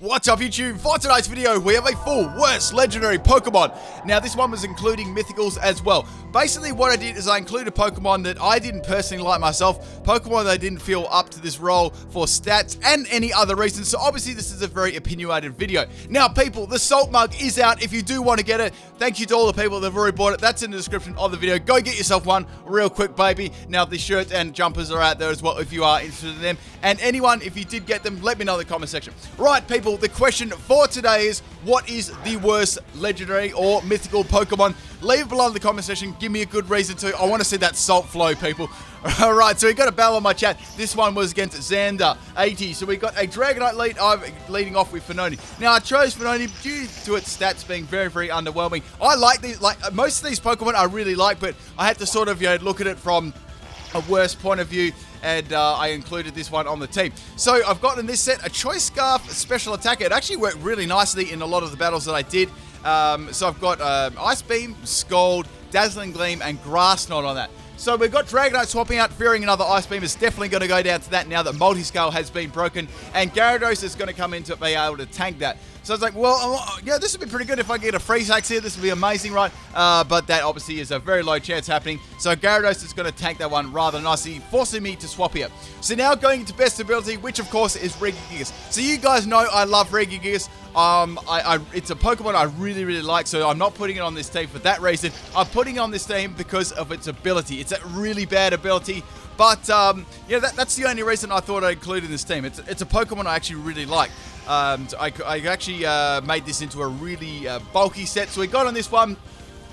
What's up YouTube? For tonight's video we have a full worst legendary Pokemon. Now this one was including Mythicals as well. Basically what I did is I included Pokemon that I didn't personally like myself, Pokemon that I didn't feel up to this role for stats and any other reasons. So obviously this is a very opinionated video. Now people, the Salt Mug is out if you do want to get it. Thank you to all the people that have already bought it. That's in the description of the video. Go get yourself one real quick, baby. Now the shirts and jumpers are out there as well if you are interested in them. And anyone, if you did get them, let me know in the comment section. Right people, the question for today is, what is the worst legendary or mythical Pokemon? Leave it below in the comment section. Give me a good reason to. I want to see that salt flow, people. Alright, so we got a battle on my chat. This one was against Xander 80. So we got a Dragonite lead. I'm leading off with Finoni. Now I chose Finoni due to its stats being very, very underwhelming. I like these, most of these Pokemon I really like, but I had to sort of, look at it from a worse point of view, and I included this one on the team. So I've got in this set a Choice Scarf Special Attacker. It actually worked really nicely in a lot of the battles that I did. So I've got Ice Beam, Scald, Dazzling Gleam, and Grass Knot on that. So we've got Dragonite swapping out, fearing another Ice Beam is definitely going to go down to that now that Multiscale has been broken, and Gyarados is going to come in to be able to tank that. So I was like, well, yeah, this would be pretty good if I get a Freeze Axe here. This would be amazing, right? But that obviously is a very low chance happening. So Gyarados is going to tank that one rather nicely, forcing me to swap here. So now going into best ability, which of course is Regigigas. So you guys know I love Regigigas. It's a Pokemon I really, really like, so I'm not putting it on this team for that reason. I'm putting it on this team because of its ability. It's a really bad ability, but yeah, that's the only reason I thought I'd include in this team. It's a Pokemon I actually really like. I actually made this into a really bulky set. So we got on this one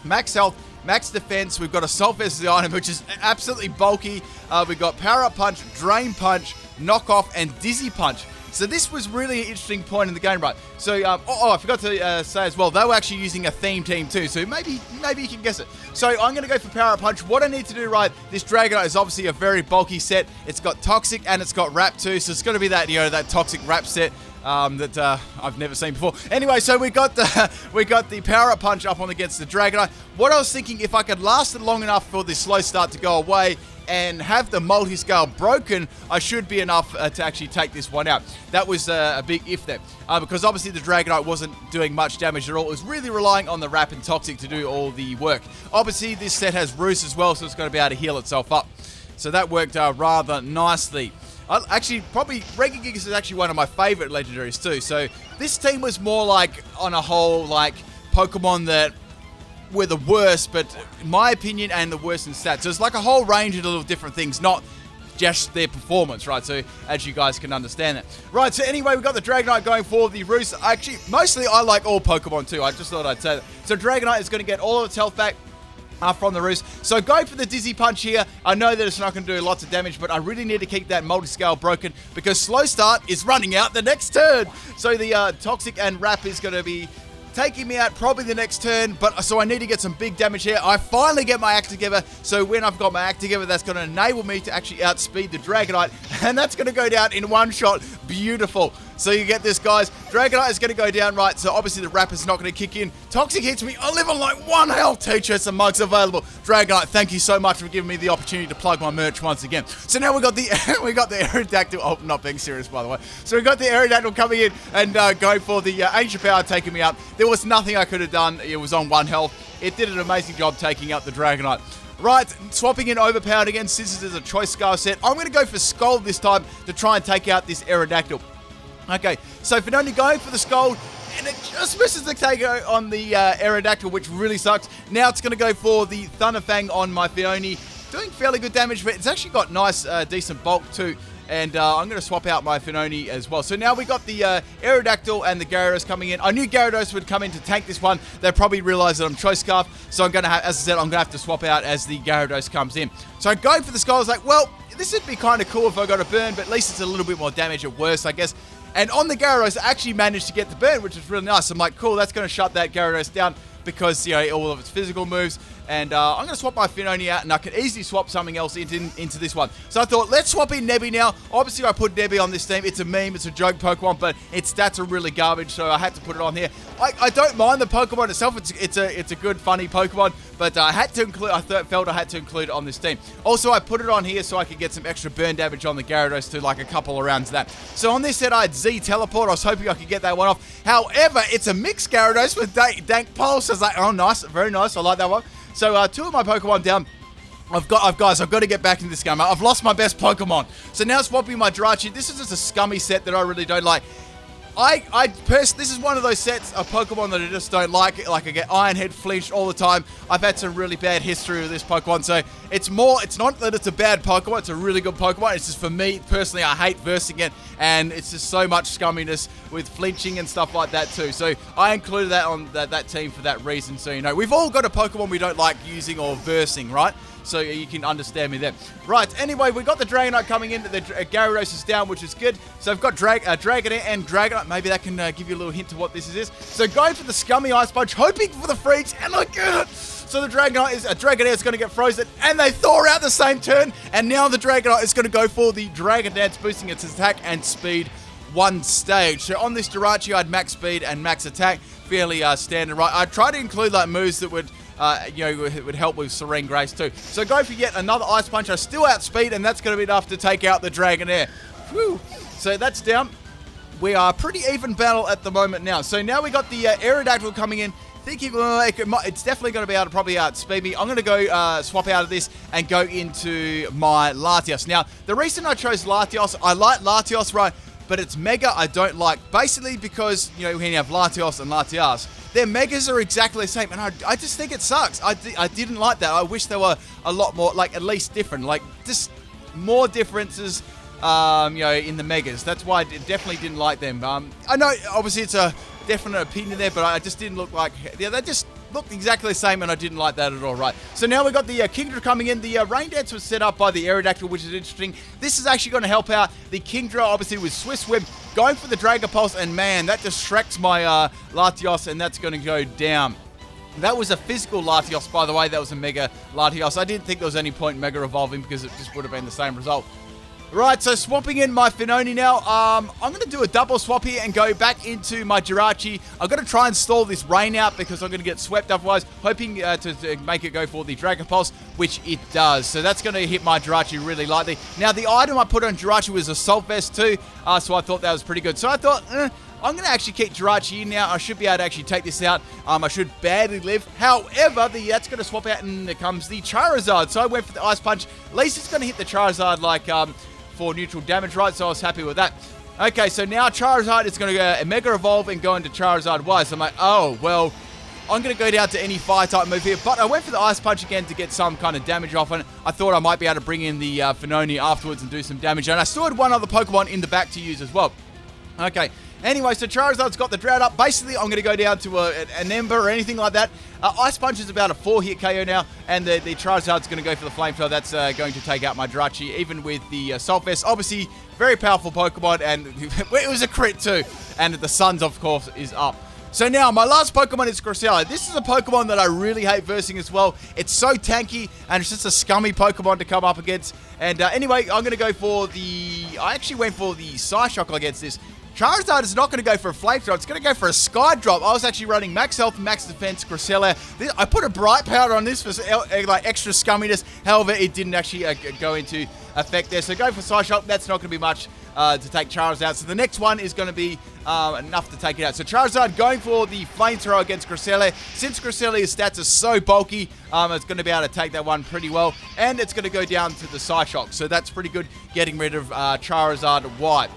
max health, max defense. We've got Assault Vest as the item, which is absolutely bulky. We've got Power Up Punch, Drain Punch, Knock Off, and Dizzy Punch. So this was really an interesting point in the game, right? So, I forgot to say as well, they were actually using a theme team too, so maybe you can guess it. So I'm going to go for Power Up Punch. What I need to do, right, this Dragonite is obviously a very bulky set. It's got Toxic and it's got Wrap too, so it's going to be that, that Toxic Wrap set that I've never seen before. Anyway, so we got the Power Up Punch up on against the Dragonite. What I was thinking, if I could last it long enough for this slow start to go away, and have the multi-scale broken, I should be enough to actually take this one out. That was a big if there, because obviously the Dragonite wasn't doing much damage at all. It was really relying on the Wrap and Toxic to do all the work. Obviously this set has Roost as well, so it's going to be able to heal itself up. So that worked rather nicely. Actually, probably Regigigas is actually one of my favorite legendaries too. So this team was more like, on a whole, like Pokemon that were the worst, but in my opinion, and the worst in stats. So it's like a whole range of little different things, not just their performance, right? So as you guys can understand that. Right, so anyway, we've got the Dragonite going for the Roost. Actually, mostly I like all Pokemon too. I just thought I'd say that. So Dragonite is going to get all of its health back from the Roost. So go for the Dizzy Punch here. I know that it's not going to do lots of damage, but I really need to keep that multi-scale broken because Slow Start is running out the next turn. So the Toxic and Wrap is going to be taking me out probably the next turn, but so I need to get some big damage here. I finally get my act together, so when I've got my act together, that's going to enable me to actually outspeed the Dragonite, and that's going to go down in one shot. Beautiful. So you get this, guys. Dragonite is going to go down, right? So obviously the Wrap is not going to kick in. Toxic hits me. I live on like 1 health. T-shirts and mugs available. Dragonite, thank you so much for giving me the opportunity to plug my merch once again. So now we got the Aerodactyl. Oh, not being serious, by the way. So we got the Aerodactyl coming in and going for the Ancient Power, taking me out. There was nothing I could have done. It was on 1 health. It did an amazing job taking out the Dragonite. Right, swapping in Overpowered again, since this is a Choice Scarf set. I'm going to go for Scald this time to try and take out this Aerodactyl. Okay, so Finoni going for the Scald, and it just misses the KO on the Aerodactyl, which really sucks. Now it's going to go for the Thunderfang on my Finoni, doing fairly good damage, but it's actually got nice, decent bulk too. And I'm going to swap out my Finoni as well. So now we got the Aerodactyl and the Gyarados coming in. I knew Gyarados would come in to tank this one. They probably realized that I'm Choice Scarf. So I'm going to have, as I said, I'm going to have to swap out as the Gyarados comes in. So going for the Skull, I was like, well, this would be kind of cool if I got a burn, but at least it's a little bit more damage at worst, I guess. And on the Gyarados, I actually managed to get the burn, which is really nice. I'm like, cool, that's going to shut that Gyarados down. because, you know, all of its physical moves. And I'm going to swap my Finoni out, and I can easily swap something else into this one. So I thought, let's swap in Nebby now. Obviously, I put Nebby on this team. It's a meme. It's a joke Pokemon, but its stats are really garbage, so I had to put it on here. I don't mind the Pokemon itself. It's a good, funny Pokemon, but I had to include. Felt I had to include it on this team. Also, I put it on here so I could get some extra burn damage on the Gyarados to like a couple of rounds of that. So on this set, I had Z Teleport. I was hoping I could get that one off. However, it's a mixed Gyarados with Dank Pulse. I was like, oh, nice, very nice. I like that one. So two of my Pokemon down. I've got to get back into this game. I've lost my best Pokemon. So now swapping my Jirachi. This is just a scummy set that I really don't like. This is one of those sets of Pokemon that I just don't like. Like, I get Iron Head flinched all the time. I've had some really bad history with this Pokemon. So it's not that it's a bad Pokemon. It's a really good Pokemon. It's just, for me, personally, I hate versing it. And it's just so much scumminess with flinching and stuff like that too. So I included that on that team for that reason. So, you know, we've all got a Pokemon we don't like using or versing, right? So you can understand me there. Right, anyway, we got the Dragonite coming in. The Gyarados is down, which is good. So I've got Dragonite and Dragonite. Maybe that can give you a little hint to what this is. So going for the scummy Ice Punch, hoping for the freeze, and I get it. So the Dragonite is going to get frozen, and they thaw out the same turn. And now the Dragonite is going to go for the Dragon Dance, boosting its attack and speed one stage. So on this Jirachi, I had max speed and max attack. Fairly standard, right? I tried to include like moves that would would help with Serene Grace too. So go for yet another Ice Punch. I still outspeed, and that's going to be enough to take out the Dragonair. Whew. So that's down. We are pretty even battle at the moment now. So now we got the Aerodactyl coming in. Thinking it's definitely going to be able to probably outspeed me. I'm going to go swap out of this and go into my Latios. Now, the reason I chose Latios, I like Latios, right? But its Mega I don't like. Basically because, you know, when you have Latios and Latias, their Megas are exactly the same. And I just think it sucks. I didn't like that. I wish there were a lot more, like, at least different. Like, just more differences, you know, in the Megas. That's why I definitely didn't like them. I know, obviously, it's a definite opinion there, but I just didn't look like... Yeah, they just looked exactly the same, and I didn't like that at all, right? So now we got the Kingdra coming in. The Rain Dance was set up by the Aerodactyl, which is interesting. This is actually going to help out the Kingdra, obviously, with Swiss Swim, going for the Dragon Pulse, and man, that distracts my Latios, and that's going to go down. That was a physical Latios, by the way. That was a Mega Latios. I didn't think there was any point Mega Evolving because it just would have been the same result. Right, so swapping in my Finoni now. I'm going to do a double swap here and go back into my Jirachi. I'm going to try and stall this rain out because I'm going to get swept otherwise, hoping to make it go for the Dragon Pulse, which it does. So that's going to hit my Jirachi really lightly. Now, the item I put on Jirachi was Assault Vest too, so I thought that was pretty good. So I thought, I'm going to actually keep Jirachi in now. I should be able to actually take this out. I should badly live. However, that's going to swap out, and there comes the Charizard. So I went for the Ice Punch. At least it's going to hit the Charizard like... for neutral damage, right? So I was happy with that. Okay, so now Charizard is going to go Mega Evolve and go into Charizard Y. So I'm like, oh, well, I'm going to go down to any Fire-type move here. But I went for the Ice Punch again to get some kind of damage off on it. I thought I might be able to bring in the Finoni afterwards and do some damage. And I still had one other Pokemon in the back to use as well. Okay. Anyway, so Charizard's got the drought up. Basically, I'm going to go down to an Ember or anything like that. Ice Punch is about a 4-hit KO now, and the Charizard's going to go for the Flamethrower. That's going to take out my Jirachi, even with the Assault Vest. Obviously, very powerful Pokemon, and it was a crit too. And the Suns, of course, is up. So now, my last Pokemon is Cresselia. This is a Pokemon that I really hate versing as well. It's so tanky, and it's just a scummy Pokemon to come up against. And anyway, I'm going to go for the... I actually went for the Psyshock against this. Charizard is not going to go for a Flamethrower. It's going to go for a Sky Drop. I was actually running Max Health and Max Defense Cresselia. I put a Bright Powder on this for like extra scumminess. However, it didn't actually go into effect there. So go for Psyshock. That's not going to be much to take Charizard out. So the next one is going to be enough to take it out. So Charizard going for the Flamethrower against Cresselia. Since Cresselia's stats are so bulky, it's going to be able to take that one pretty well. And it's going to go down to the Psyshock. So that's pretty good, getting rid of Charizard White.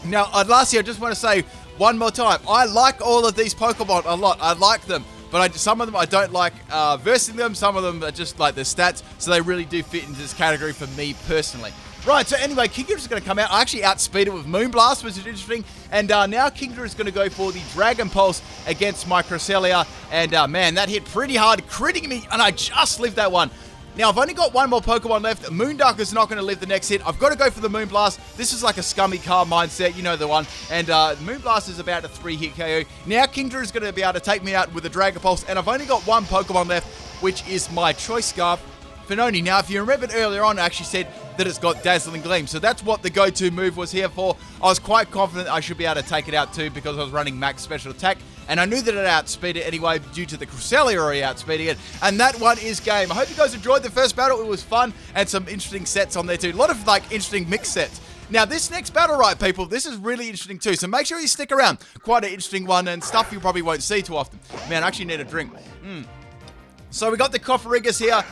Now, lastly, I just want to say one more time, I like all of these Pokemon a lot. I like them, but some of them I don't like versing them. Some of them are just like the stats, so they really do fit into this category for me personally. Right, so anyway, Kingdra is going to come out. I actually outspeeded it with Moonblast, which is interesting. And now Kingdra is going to go for the Dragon Pulse against my Cresselia. And man, that hit pretty hard, critting me, and I just lived that one. Now, I've only got one more Pokemon left. Moondark is not going to live the next hit. I've got to go for the Moonblast. This is like a scummy car mindset, you know the one. And Moonblast is about a 3-hit KO. Now, Kingdra is going to be able to take me out with a Dragon Pulse, and I've only got one Pokemon left, which is my Choice Scarf, Finoni. Now, if you remembered earlier on, I actually said that it's got Dazzling Gleam. So that's what the go-to move was here for. I was quite confident I should be able to take it out too because I was running max special attack. And I knew that it outspeed it anyway due to the Cresselia already outspeeding it. And that one is game. I hope you guys enjoyed the first battle. It was fun and some interesting sets on there too. A lot of like interesting mixed sets. Now, this next battle, right, people, this is really interesting too. So make sure you stick around. Quite an interesting one and stuff you probably won't see too often. Man, I actually need a drink. So we got the Cofferigus here.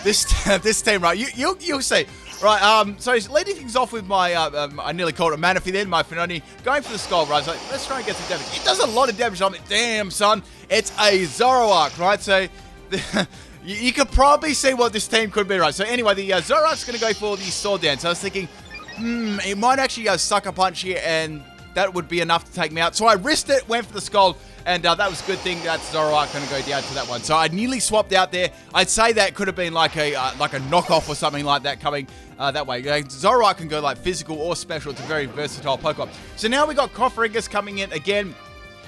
this team, right? You'll see. Right, so he's leading things off with my, I nearly called it Manaphy then, my Finoni, going for the Skull, right? So let's try and get some damage. It does a lot of damage on me. Damn, son. It's a Zoroark, right? So you could probably see what this team could be, right? So anyway, the Zoroark's going to go for the Sword Dance. So I was thinking, it might actually go Sucker Punch here, and that would be enough to take me out. So I risked it, went for the Skull, and that was a good thing. That's Zoroark going to go down to that one. So I nearly swapped out there. I'd say that could have been like a knockoff or something like that coming that way. Zoroark can go like physical or special. It's a very versatile Pokemon. So now we got Cofferigus coming in again.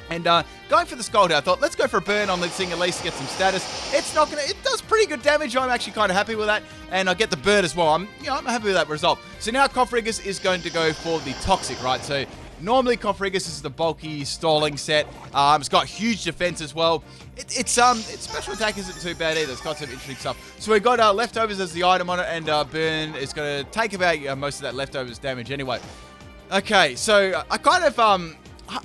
And going for the Scald, I thought, let's go for a burn on this thing at least to get some status. It's not gonna, it does pretty good damage. I'm actually kind of happy with that, and I get the burn as well. I'm happy with that result. So now Cofferigus is going to go for the Toxic, right? So normally Cofferigus is the bulky stalling set. It's got huge defense as well. Its special attack isn't too bad either. It's got some interesting stuff. So we've got leftovers as the item on it, and burn is going to take about most of that leftovers damage anyway. Okay, so I kind of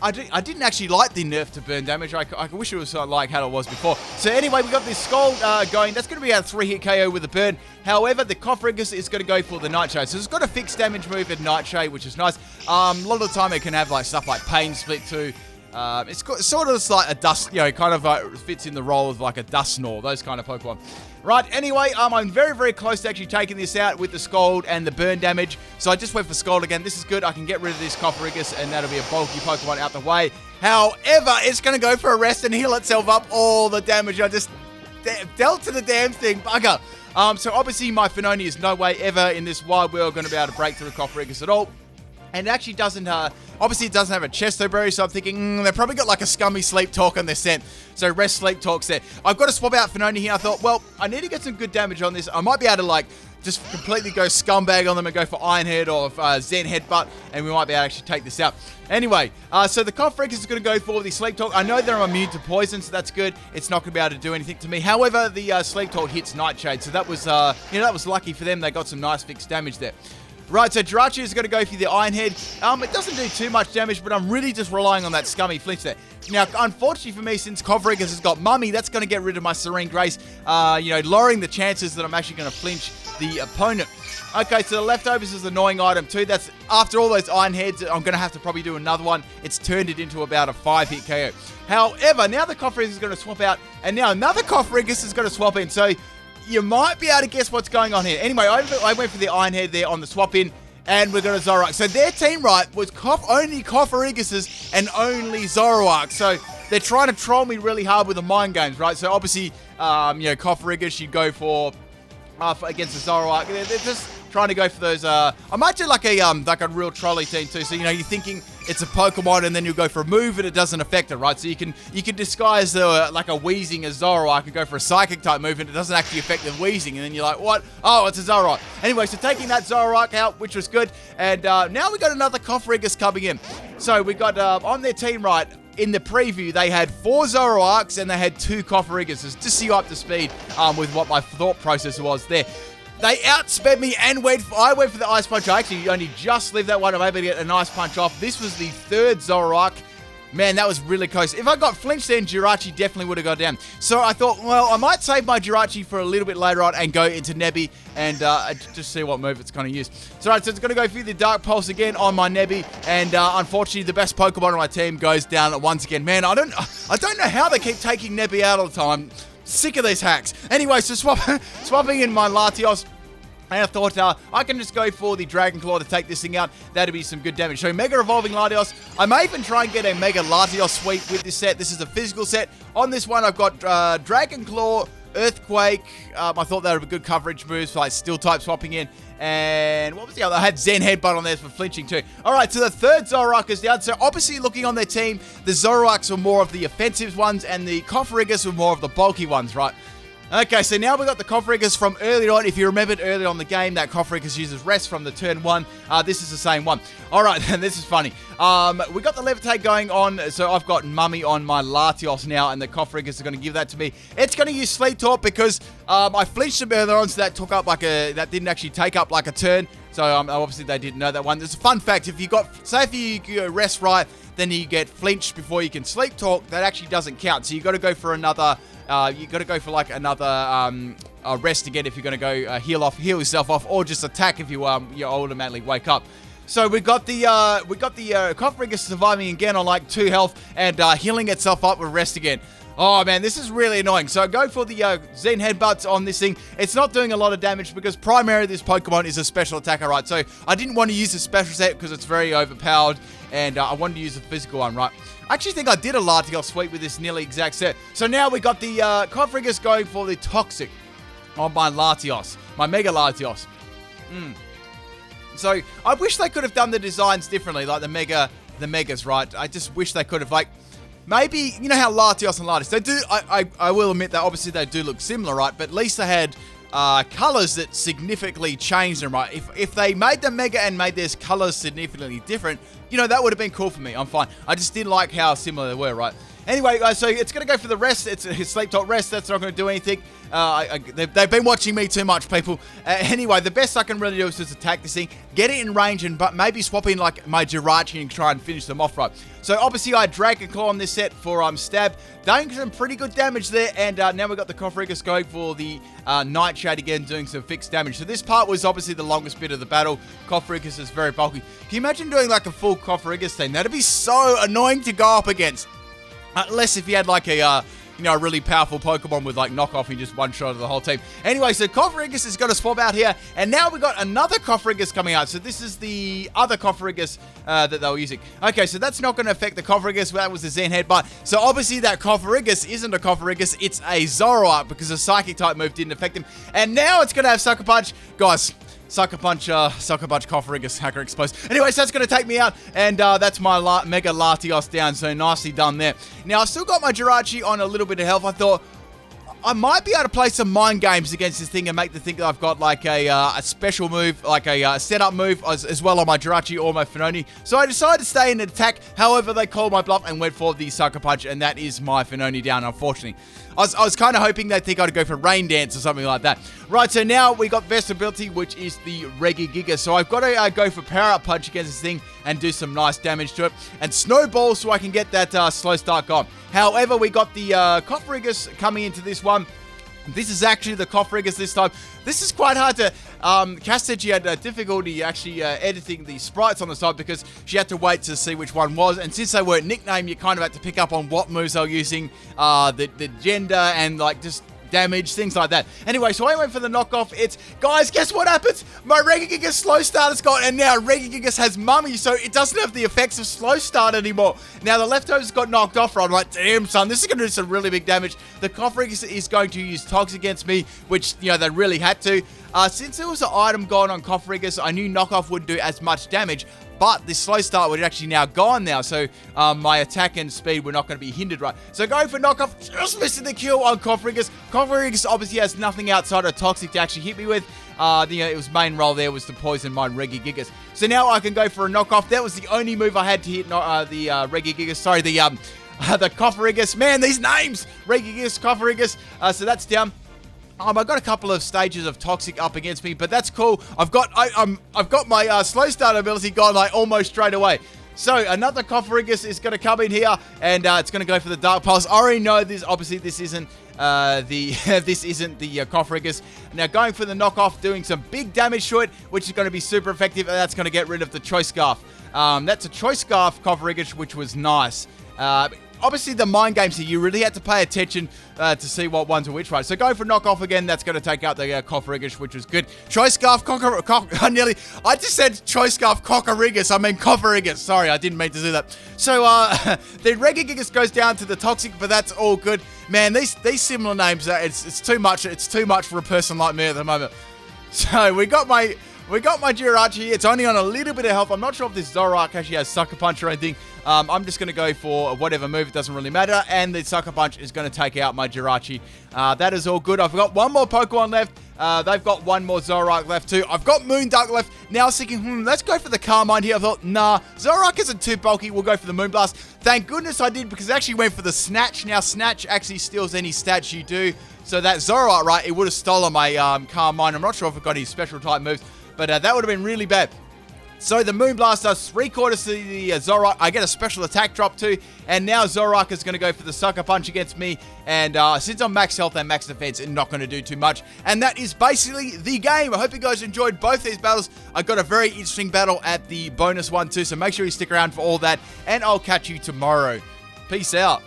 I didn't actually like the nerf to burn damage. I wish it was like how it was before. So anyway, we got this Skull going. That's going to be a 3-hit KO with the burn. However, the Cofferigus is going to go for the Nightshade. So it's got a fixed damage move at Nightshade, which is nice. A lot of the time it can have like stuff like Pain Split too. It's sort of like a dust, kind of fits in the role of like a Dusknoir, those kind of Pokemon. Right, anyway, I'm very, very close to actually taking this out with the Scald and the burn damage. So I just went for Scald again. This is good. I can get rid of this Cofferigus, and that'll be a bulky Pokemon out the way. However, it's going to go for a rest and heal itself up all the damage I just dealt to the damn thing. Bugger. So obviously my Finoni is no way ever in this wide world going to be able to break through Cofferigus at all. And it actually doesn't, obviously it doesn't have a Chesto Berry, so I'm thinking, they've probably got like a scummy Sleep Talk on their scent. So rest Sleep Talk's there. I've got to swap out Finoni here. I thought, well, I need to get some good damage on this. I might be able to like, just completely go Scumbag on them and go for Iron Head or Zen Headbutt, and we might be able to actually take this out. Anyway, so the Cofferigus is going to go for the Sleep Talk. I know they're immune to poison, so that's good. It's not going to be able to do anything to me. However, the Sleep Talk hits Nightshade, so that was, that was lucky for them. They got some nice fixed damage there. Right, so Jirachi is going to go for the Iron Head. It doesn't do too much damage, but I'm really just relying on that scummy flinch there. Now, unfortunately for me, since Cofferigus has got Mummy, that's going to get rid of my Serene Grace, lowering the chances that I'm actually going to flinch the opponent. Okay, so the leftovers is an annoying item too. That's after all those Iron Heads, I'm going to have to probably do another one. It's turned it into about a 5-hit KO. However, now the Cofferigus is going to swap out, and now another Cofferigus is going to swap in. So you might be able to guess what's going on here. Anyway, I went for the Iron Head there on the swap in, and we're going to Zoroark. So their team, right, was only Cofferiguses and only Zoroark. So they're trying to troll me really hard with the mind games, right? So obviously, Cofferigus, you go for against the Zoroark. They're just trying to go for those. I might do like a real trolley team too. So you're thinking it's a Pokemon, and then you'll go for a move and it doesn't affect it, right? So you can disguise like a Weezing as Zoroark and go for a Psychic type move, and it doesn't actually affect the Weezing, and then you're like, what? Oh, it's a Zoroark. Anyway, so taking that Zoroark out, which was good, and now we got another Cofferigus coming in. So we got on their team, right, in the preview, they had 4 Zoroarks and they had 2 Cofferiguses, just so you're up to speed with what my thought process was there. They outsped me and I went for the Ice Punch. I actually only just lived that one. I'm able to get a nice punch off. This was the 3rd Zoroark. Man, that was really close. If I got flinched then, Jirachi definitely would have gone down. So I thought, well, I might save my Jirachi for a little bit later on and go into Nebby and just see what move it's going to use. So, right, so it's going to go through the Dark Pulse again on my Nebby, and unfortunately, the best Pokemon on my team goes down once again. Man, I don't know how they keep taking Nebby out all the time. I'm sick of these hacks. Anyway, so swapping in my Latios. And I thought I can just go for the Dragon Claw to take this thing out. That'd be some good damage. So Mega Evolving Latios. I may even try and get a Mega Latios sweep with this set. This is a physical set. On this one, I've got Dragon Claw, Earthquake. I thought that would be good coverage moves for like Steel type swapping in. And what was the other? I had Zen Headbutt on there for flinching too. Alright, so the third Zoroark is down. So obviously looking on their team, the Zoroarks were more of the offensive ones and the Cofferegus were more of the bulky ones, right? Okay, so now we got the Cofferegus from earlier on. If you remembered earlier on the game, that Cofferegus uses Rest from the turn 1. This is the same one. Alright, and this is funny. We got the Levitate going on, so I've got Mummy on my Latios now, and the Cofferegus is going to give that to me. It's going to use Sleep Talk because I flinched them earlier on, so that took up like that didn't actually take up like a turn. So obviously they didn't know that one. There's a fun fact, if you got, say if you rest right, then you get flinched before you can Sleep Talk, that actually doesn't count. So you got to go for another... you got to go for like another rest again if you're going to go heal yourself off, or just attack if you automatically wake up. So we got the Cofferegus surviving again on like 2 health and healing itself up with rest again. Oh man, this is really annoying. So go for the Zen Headbutts on this thing. It's not doing a lot of damage because primarily this Pokemon is a special attacker, right? So I didn't want to use the special set because it's very overpowered, and I wanted to use the physical one, right? I actually think I did a Latios sweep with this nearly exact set. So now we got the Cofferegus going for the Toxic on my Latios, my Mega Latios. So I wish they could have done the designs differently, like the Megas, right? I just wish they could have, like, maybe, you know how Latios and Latios, they do, I will admit that obviously they do look similar, right? But at least they had colors that significantly changed them, right? If they made the Mega and made their colors significantly different, you know, that would have been cool for me. I'm fine. I just didn't like how similar they were, right? Anyway, guys, so it's going to go for the rest. It's a Sleep Talk rest. That's not going to do anything. They've been watching me too much, people. Anyway, the best I can really do is just attack this thing, get it in range, and maybe swap in like my Jirachi and try and finish them off, right? So obviously I had Dragon Claw on this set for stab, doing some pretty good damage there, and now we've got the Cofferegus going for the Nightshade again, doing some fixed damage. So this part was obviously the longest bit of the battle. Cofferegus is very bulky. Can you imagine doing like a full Cofferegus thing? That'd be so annoying to go up against. Unless if you had like a really powerful Pokemon with like knockoff and just one shot of the whole team. Anyway, so Cofferegus is going to swap out here, and now we've got another Cofferegus coming out. So this is the other Cofferegus that they were using. Okay, so that's not going to affect the Cofferegus. That was the Zen Headbutt. So obviously that Cofferegus isn't a Cofferegus, it's a Zoroark because the Psychic type move didn't affect him. And now it's going to have Sucker Punch. Guys, Sucker Punch Cofferegus, Hacker Exposed. Anyway, so that's going to take me out, and that's my Mega Latios down, so nicely done there. Now, I've still got my Jirachi on a little bit of health. I thought I might be able to play some mind games against this thing and make the think that I've got like a special move, like a setup move as well on my Jirachi or my Finoni. So I decided to stay in and attack. However, they called my bluff and went for the Sucker Punch, and that is my Finoni down, unfortunately. I was kind of hoping they'd think I'd go for Rain Dance or something like that. Right, so now we got Versatility, which is the Regigigas. So I've got to go for Power Up Punch against this thing and do some nice damage to it. And Snowball so I can get that slow start gone. However, we got the Cofferegus coming into this one. This is actually the Cofferegus this time. This is quite hard to... Cass said she had difficulty actually editing the sprites on the side because she had to wait to see which one was. And since they weren't nicknamed, you kind of had to pick up on what moves they were using, the gender, and like just damage, things like that. Anyway, so I went for the knockoff. It's, guys, guess what happens? My Regigigas slow start is gone, and now Regigigas has Mummy, so it doesn't have the effects of slow start anymore. Now the Leftovers got knocked off. I'm like, damn, son, this is going to do some really big damage. The Cofferegus is going to use Tox against me, which, you know, they really had to. Since there was an item gone on Cofferegus, I knew knockoff wouldn't do as much damage, but this slow start would actually now gone now, so my attack and speed were not going to be hindered, right? So going for knockoff, just missing the kill on Cofferegus. Cofferegus obviously has nothing outside of Toxic to actually hit me with. It was main role there was to poison my Regigigas. So now I can go for a knockoff. That was the only move I had to hit the Regigigas. Sorry, the Cofferegus. Man, these names! Regigigas, Cofferegus. So that's down. I've got a couple of stages of Toxic up against me, but that's cool. I've got my slow start ability gone like almost straight away. So another Cofferegus is going to come in here, and it's going to go for the Dark Pulse. I already know this. Obviously, this isn't the Cofferegus. Now going for the knockoff, doing some big damage to it, which is going to be super effective, and that's going to get rid of the Choice Scarf. That's a Choice Scarf Cofferegus, which was nice. obviously the mind games here, you really had to pay attention to see what ones are which ones. So going for knockoff again, that's going to take out the Kofferigus, which was good. Choice Scarf, I just said Choice Scarf Kofferigus, I mean Kofferigus. Sorry, I didn't mean to do that. So the Regigigas goes down to the Toxic, but that's all good. Man, these similar names, it's too much. It's too much for a person like me at the moment. So we got my Jirachi. It's only on a little bit of health. I'm not sure if this Zoroark actually has Sucker Punch or anything. I'm just going to go for whatever move. It doesn't really matter. And the Sucker Punch is going to take out my Jirachi. That is all good. I've got one more Pokemon left. They've got one more Zoroark left too. I've got Moonduck left. Now I was thinking, let's go for the Carmine here. I thought, nah, Zoroark isn't too bulky. We'll go for the Moonblast. Thank goodness I did, because I actually went for the Snatch. Now, Snatch actually steals any stats you do. So that Zoroark, right, it would have stolen my Carmine. I'm not sure if it got any special type moves, but that would have been really bad. So the Moonblast does 3/4 to the Zoroark. I get a special attack drop too. And now Zoroark is going to go for the Sucker Punch against me. And since I'm max health and max defense, it's not going to do too much. And that is basically the game. I hope you guys enjoyed both these battles. I got a very interesting battle at the bonus one too. So make sure you stick around for all that. And I'll catch you tomorrow. Peace out.